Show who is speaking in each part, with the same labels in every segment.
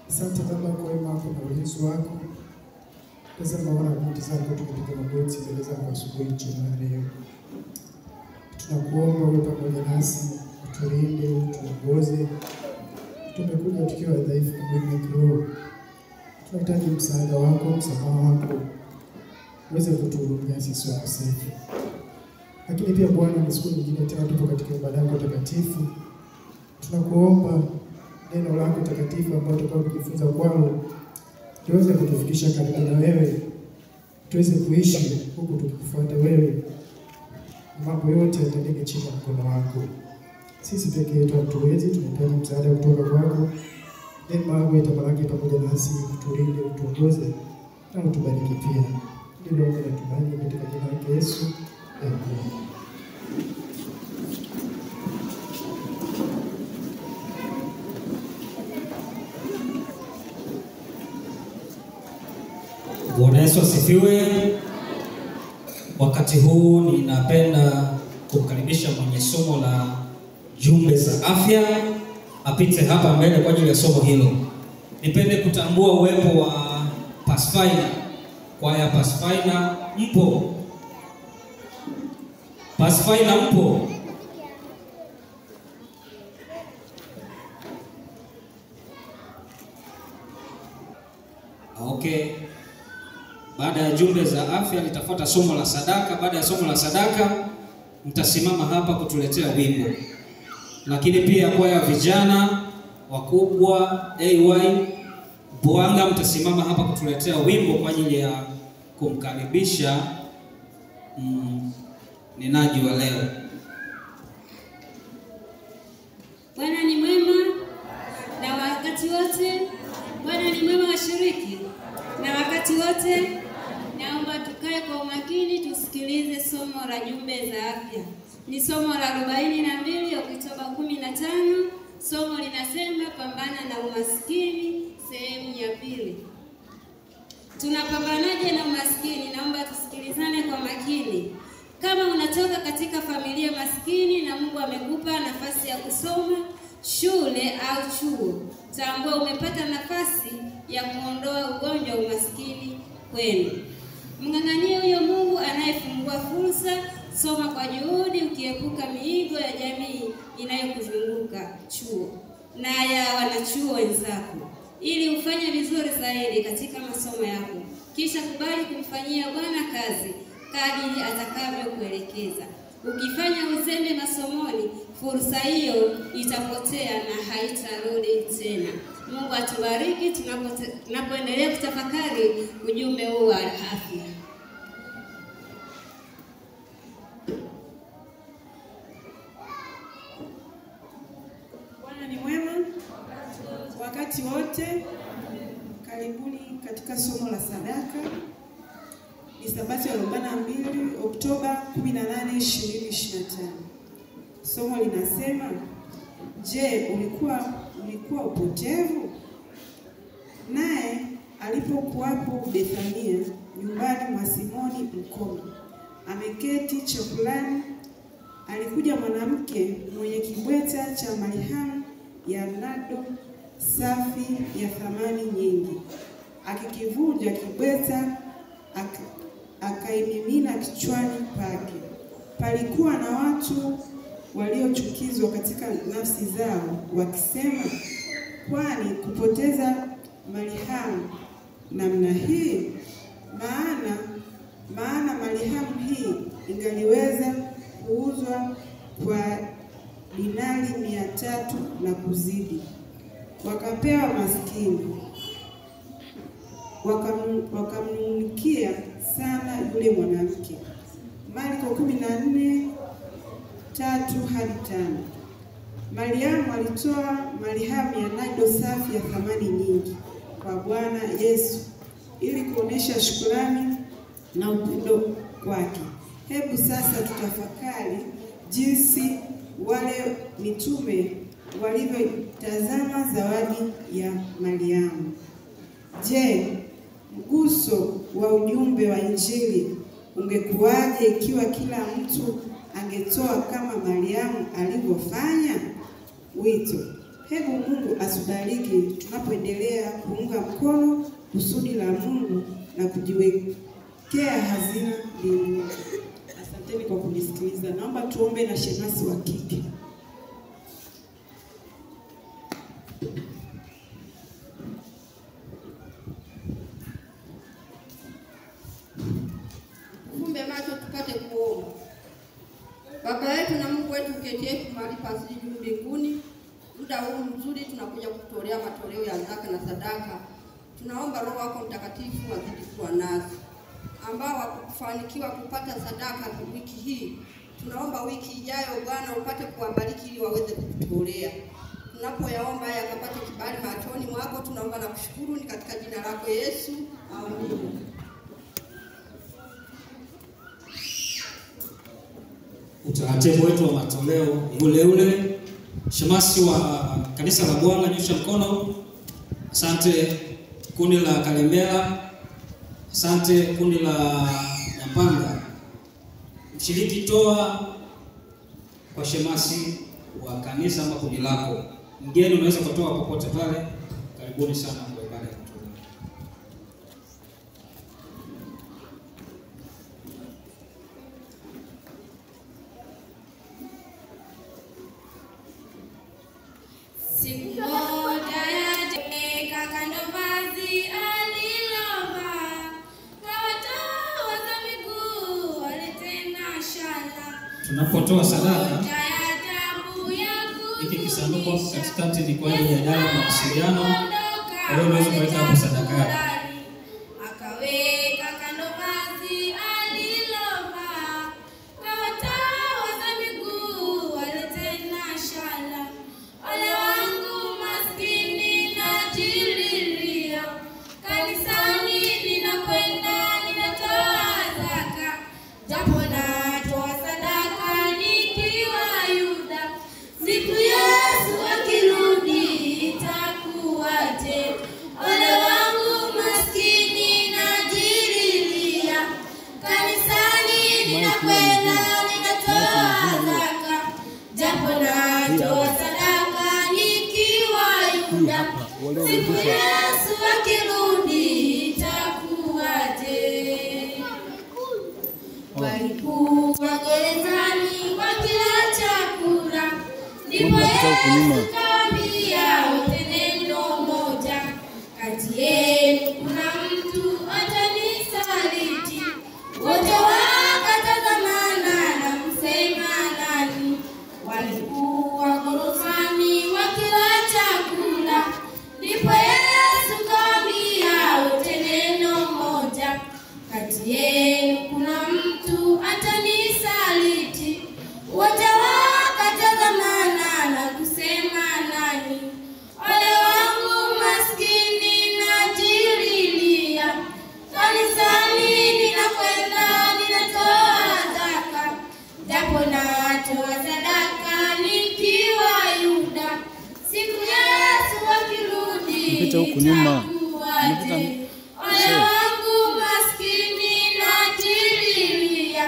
Speaker 1: Asante Baba kwa wema wako na ulinzi wako. Tazama wana binti zako tukipiga magoti mbele zako asubuhi njema leo. Tunakuomba uwe pamoja nasi, utulinde, utuongoze. Tumekuja tukiwa dhaifu kwa kiroho. Tunahitaji msaada wako, msamaha wako. Uweze kutuhurumia sisi wakosefu. Lakini pia Bwana, ni siku nyingine tena tupo katika ibada yako takatifu. Tunakuomba neno lako takatifu ambalo tutakao kujifunza kwalo tuweze kutufikisha karibu na wewe, tuweze kuishi huku tukikufuata wewe. Mambo yote yatendeke chini ya mkono wako. Sisi pekee yetu hatuwezi, tunahitaji msaada kutoka kwako. Neema yako itabariki pamoja nasi, utulinde, utuongoze na utubariki pia. Ndilo ombi na tumaini katika jina lake Yesu. Amen.
Speaker 2: Bwana Yesu asifiwe. Wakati huu ninapenda kumkaribisha mwenye somo la jumbe za afya apite hapa mbele kwa ajili ya somo hilo. Nipende kutambua uwepo wa Pathfinder. Kwaya Pathfinder mpo? Pathfinder mpo? Okay. Baada ya jumbe za afya litafuata somo la sadaka. Baada ya somo la sadaka mtasimama hapa kutuletea wimbo. Lakini pia kwaya vijana wakubwa AY Bwanga mtasimama hapa kutuletea wimbo kwa ajili ya kumkaribisha nenaji wa leo.
Speaker 3: Bwana ni mwema na wakati wote. Bwana ni mwema washiriki na wakati wote. Naomba tukae kwa umakini tusikilize somo somo la jumbe za afya. Ni somo la 42 Oktoba 15. Somo linasema pambana na umaskini, sehemu ya pili. Tunapambanaje na umaskini? Naomba tusikilizane kwa makini. Kama unatoka katika familia maskini na Mungu amekupa nafasi ya kusoma shule au chuo, tambua umepata nafasi ya kuondoa ugonjwa wa umaskini kwenu. Mng'ang'anie huyo Mungu anayefungua fursa. Soma kwa juhudi ukiepuka miigo ya jamii inayokuzunguka chuo na ya wanachuo wenzako, ili ufanye vizuri zaidi katika masomo yako. Kisha kubali kumfanyia Bwana kazi kadiri atakavyokuelekeza. Ukifanya uzembe masomoni, fursa hiyo itapotea na haitarudi tena. Mungu atubariki tunapoendelea kutafakari ujumbe huu wa afya.
Speaker 4: Bwana ni mwema wakati wote. Karibuni katika somo la sadaka. Ni Sabato ya 42 Oktoba 18, 2025. Somo linasema, je, ulikuwa upotevu? Naye alipokuwapo Bethania, nyumbani mwa Simoni Mkono, ameketi chakulani, alikuja mwanamke mwenye kibweta cha marihamu ya nardo safi ya thamani nyingi. Akikivunja kibweta, akaimimina kichwani pake. Palikuwa na watu waliochukizwa katika nafsi zao, wakisema, kwani kupoteza marihamu namna hii? Maana marihamu hii ingaliweza kuuzwa kwa dinari 300 na kuzidi, wakapewa maskini. Wakamnung'unikia sana yule mwanamke. Marko 14:3-5. Mariamu alitoa marihamu ya nardo safi ya thamani nyingi kwa Bwana Yesu ili kuonesha shukrani na upendo kwake. Hebu sasa tutafakari jinsi wale mitume walivyotazama zawadi ya Mariamu. Je, mguso wa ujumbe wa Injili ungekuwaje ikiwa kila mtu angetoa kama Mariamu alivyofanya? Wito. Hebu Mungu atubariki tunapoendelea kuunga mkono kusudi la Mungu na kujiwekea hazina mbinguni. Asanteni kwa kunisikiliza. Naomba tuombe na shemasi wa kike.
Speaker 5: Fumbe macho tupate kuomba. Baba yetu na Mungu wetu uketie mahali pa juu mbinguni, muda huu mzuri tunakuja kutolea matoleo ya zaka na sadaka. Tunaomba Roho wako Mtakatifu azidi kuwa nasi. Ambao wakufanikiwa kupata sadaka wiki hii, tunaomba wiki ijayo Bwana upate kuwabariki ili waweze kutolea. Tunapoyaomba haya yakapate kibali machoni mwako, tunaomba na kushukuru ni katika jina lako Yesu. Amen.
Speaker 2: Utaratibu wetu wa matoleo ule. Shemasi wa kanisa la Bwana, nyosha mkono. Asante kundi la Kalembela. Asante kundi la Nyapanga. Mshiriki toa kwa shemasi wa kanisa ama kundi lako. Mgeni unaweza kutoa popote pale. Karibuni sana kwa ibada ya matoleo.
Speaker 3: Siku moja yaja kando vazi alilovaa, kawatoa miguu walitena shala.
Speaker 2: Tunapotoa sadaka, hiki kisanduku katikati ni kwa ajili ya dawa na mawasiliano. Kwa hiyo unaweza kuweka hapo sadaka yako.
Speaker 3: Akaweka kando vazi alilovaa, kawatoa miguu walitena shala. Ole wangu maskini najililia, kanisani ninakwenda ninatoa zaka, japo natoa ninakwenda ninatoa zaka, japo natoa sadaka nikiwa Yuda, siku Yesu akirudi itakuwaje? Walikuwa gerezani wakila chakula, ndipo Yesu kawaambia wote neno moja, kati yenu kuna mtu atanisaliti. Wote wakatazamana na kusema nani? Walikuwa ghorofani wakila chakula, ndipo Yesu kawaambia wote neno moja, kati yenu kuna mtu atanisaliti. Wote wakatazamana na kusema nani? Ole wangu maskini najililia, kanisani ninakwenda ninatoa zaka, japo natoa sadaka nikiwa Yuda, siku Yesu akirudi itakuwaje? Ole wangu maskini najililia,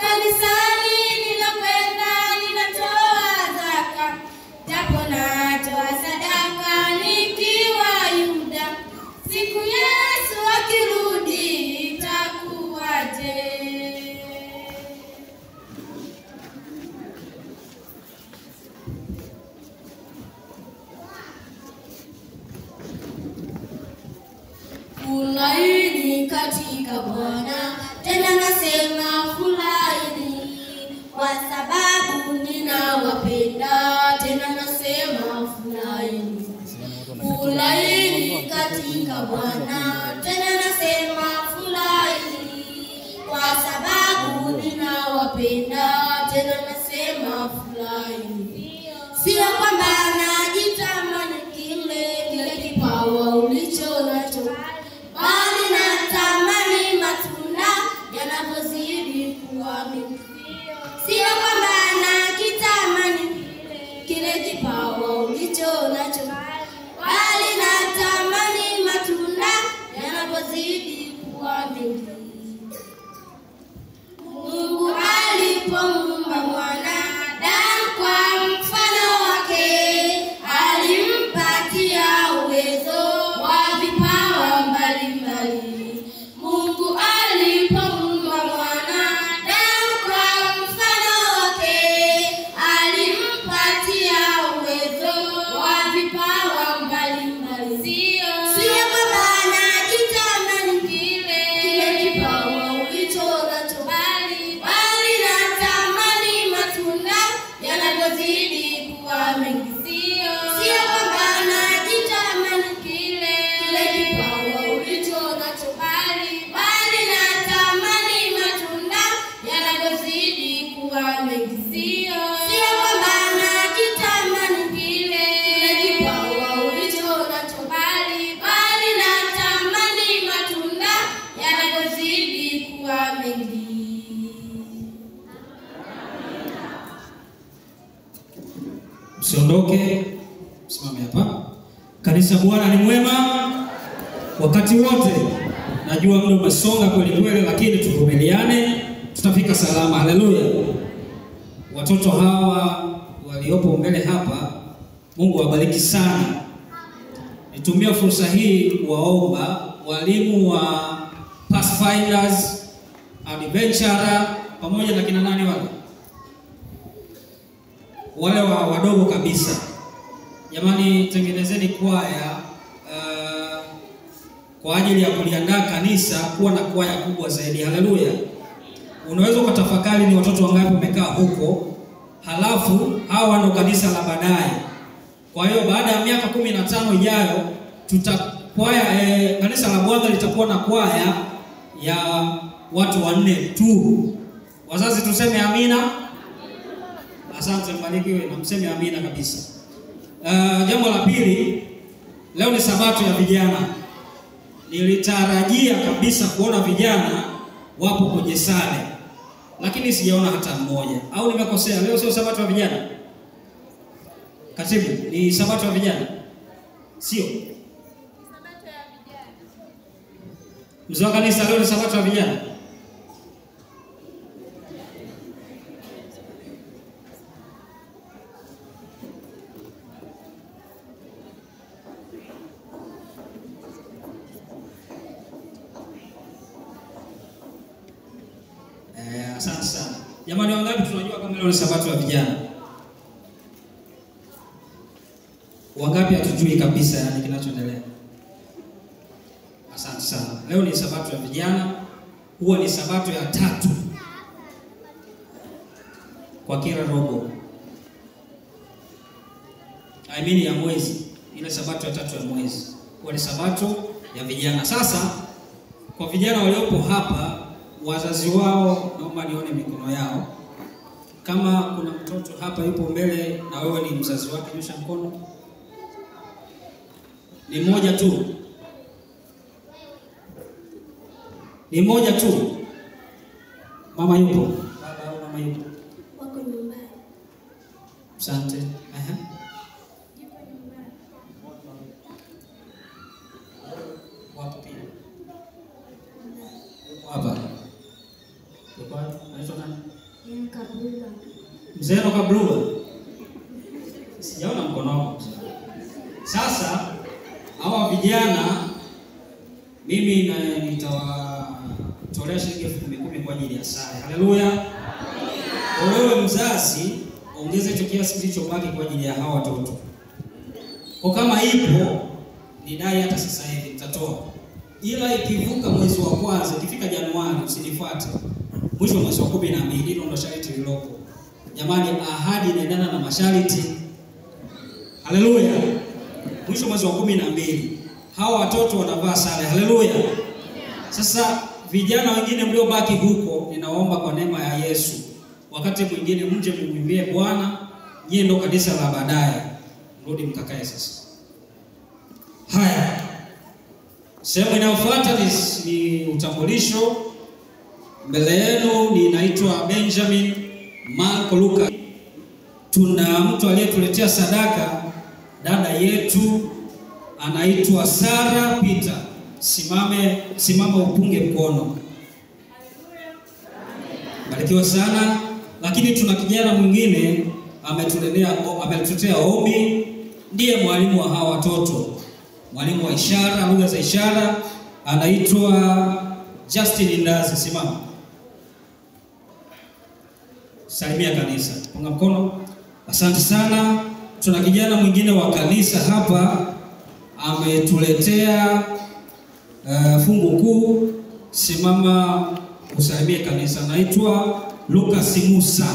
Speaker 3: kanisani ninakwenda ninatoa zaka, japo natoa sadaka nikiwa Yuda, siku Yesu akirudi itakuwaje? Furahini katika Bwana, tena nasema furahini, kwa sababu ninawapenda, tena nasema furahini. Furahini katika Bwana, tena nasema furahini, kwa sababu ninawapenda, tena nasema furahini. Sio kwamba najitamani kile kipawa ulicho nacho, bali natamani matunda yanapozidi kuwa mengi. Sio kwamba nakitamani kile kipawa ulicho nacho, bali natamani matunda yanapozidi kuwa mengi. Mungu alipomuumba mwanadamu kwa mfano wake, alimpatia uwezo wa vipawa mbalimbali. Mungu alipomuumba mwanadamu kwa mfano wake, alimpatia uwezo wa vipawa mbalimbali. Sio kwamba najitamani kile kipawa ulicho nacho, bali natamani matunda yanapozidi kuwa mengi. Sio kwamba najitamani kile kipawa ulicho nacho, bali natamani matunda yanapozidi kuwa mengi. Sio kwamba najitamani kile kipawa ulicho nacho, bali natamani matunda yanapozidi kuwa mengi.
Speaker 2: Msiondoke, simame hapa. Kanisa, Bwana ni mwema wakati wote. Najua muda umesonga kweli kweli, lakini tuvumiliane, tutafika salama. Haleluya. Watoto hawa waliopo mbele hapa, Mungu awabariki sana. Nitumia fursa hii kuwaomba walimu wa Pathfinders, Adventurer pamoja na kina nani wale wadogo kabisa. Jamani, tengenezeni kwaya kwa ajili ya kuliandaa kanisa kuwa na kwaya kubwa zaidi. Haleluya. Unaweza ukatafakari ni watoto wangapi wamekaa huko, halafu hawa ndo kanisa la baadaye. Kwa hiyo baada ya miaka 15 ijayo kanisa la Bwana litakuwa na kwaya ya watu 4 tu. Wazazi tuseme amina. Asante, mbarikiwe na mseme amina kabisa. Jambo la pili, leo ni sabato ya vijana. Nilitarajia kabisa kuona vijana wapo kwenye sare, lakini sijaona hata mmoja. Au nimekosea? Leo sio sabato ya vijana? Katibu, ni sabato ya vijana? Sio?
Speaker 3: Sabato ya vijana.
Speaker 2: Mzee wa kanisa, leo ni sabato ya vijana? Asante sana. Jamani, wangapi tunajua kama leo ni sabato ya vijana? Wangapi hatujui kabisa yani kinachoendelea? Asante sana. Leo ni sabato ya vijana. Huwa ni sabato ya 3 kwa kila robo. Ya mwezi. Ile sabato ya 3 ya mwezi. Huwa ni sabato ya vijana. Sasa kwa vijana waliopo hapa, wazazi wao naomba nione mikono yao. Kama kuna mtoto hapa yupo mbele na wewe ni mzazi wake, nyosha mkono. Ni mmoja tu. Ni mmoja tu. Mama yupo? Baba au mama yupo?
Speaker 3: Wako nyumbani.
Speaker 2: Asante.
Speaker 3: Yuko nyumbani.
Speaker 2: Wapo pia. Hapa. Yuko wapi? Anaitwa nani?
Speaker 3: Kabula.
Speaker 2: Mzee Kabula. Sijaona mkono wako. Sasa hawa vijana mimi nitawatolea shilingi 10,000 kwa ajili ya sare. Haleluya. Wewe mzazi ongeza hicho kiasi kilichobaki kwa ajili ya hawa watoto. Kwa kama ipo nidai hata sasa hivi nitatoa. Ila ikivuka mwezi wa kwanza, ikifika Januari usinifuate. Mwisho wa mwezi wa 12 hilo ndo sharti lilopo. Jamani, ahadi inaendana na masharti. Haleluya. Mwisho mwezi wa 12 hawa watoto wanavaa sare. Haleluya. Sasa vijana wengine mliobaki huko, ninaomba kwa neema ya Yesu, wakati mwingine mje mumwimbie Bwana, nyie ndo kanisa la baadaye. Rudi mkakae sasa. Haya. Sehemu inayofuata ni utambulisho. Mbele yenu ninaitwa Benjamin Marco Luka. Tuna mtu aliyetuletea sadaka, dada yetu anaitwa Sara Peter. Simama upunge mkono. Barikiwa sana. Lakini tuna kijana mwingine ametuletea ombi, ndiye mwalimu wa hawa watoto. Mwalimu wa ishara, lugha za ishara, anaitwa Justin Ndazi. Simama. Salimia kanisa. Punga mkono. Asante sana. Tuna kijana mwingine wa kanisa hapa ametuletea fungu kuu. Simama usalimie kanisa. Anaitwa Lucas Musa.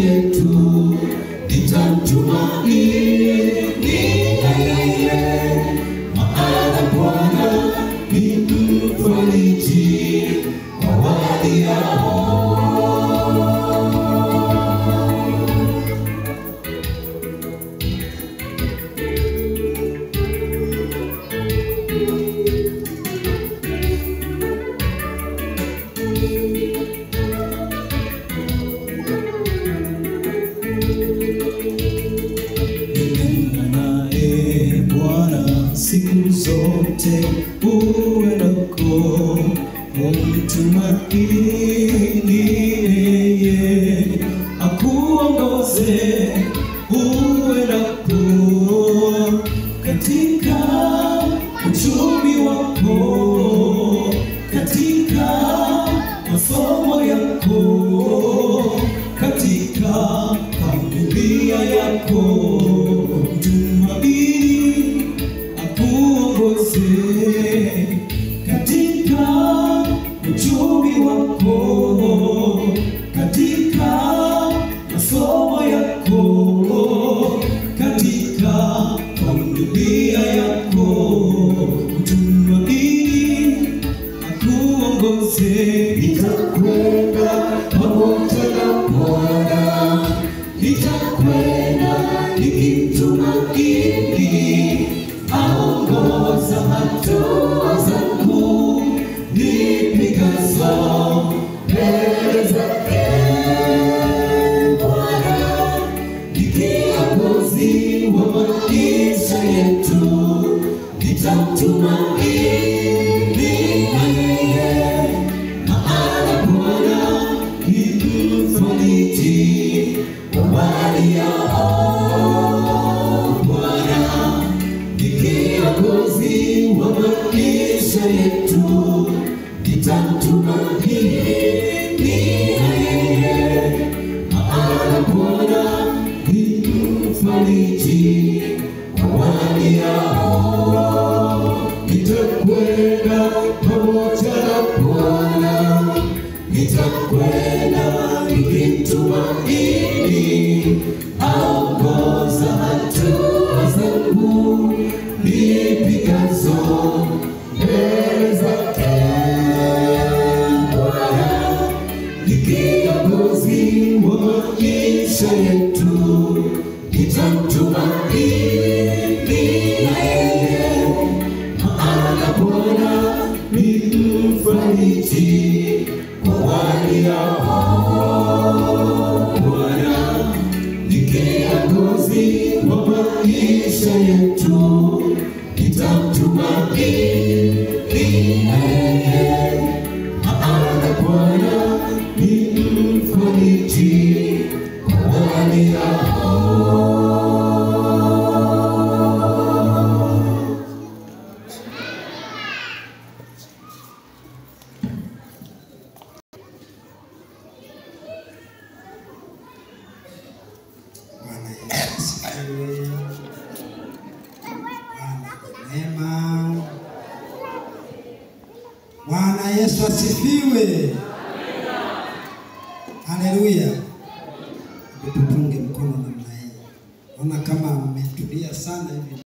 Speaker 6: Yetu, nitamtumaini yeye. zote uwe nako, umtumaini yeye akuongoze, uwe nako katika uchumi wako, katika masomo yako, katika familia yako, mtumaini akuongoze katika uchumi wako, katika masomo yako, katika familia yako, mtumaini akuongoze. Nitakwenda pamoja na Bwana, nitakwenda nikimtumaini, aongoza hatua zangu nipigazo mbele zake. Bwana ni kiongozi wa maisha yetu, nitamtumaini yeye, maana Bwana ni mfariji wa waliao. Bwana ni kiongozi wa maisha yetu, nitamtumaini yeye, maana Bwana ni mfariji wa waliao. Nitakwenda pamoja na Bwana, nitakwenda nikimtumaini, aongoza hatua zangu nipigazo mbele zake. Bwana ni kiongozi wa maisha yetu, nitamtumaini yeye, maana Bwana ni mfariji wa waliao. Bwana ni kiongozi wa maisha yetu, nitamtumaini yeye, maana Bwana ni mfariji wa waliao.
Speaker 1: Bwana Yesu asifiwe. Bwana neema. Bwana Yesu asifiwe. Haleluya. Tupunge mkono namna hii. Naona kama mmetulia sana hivi.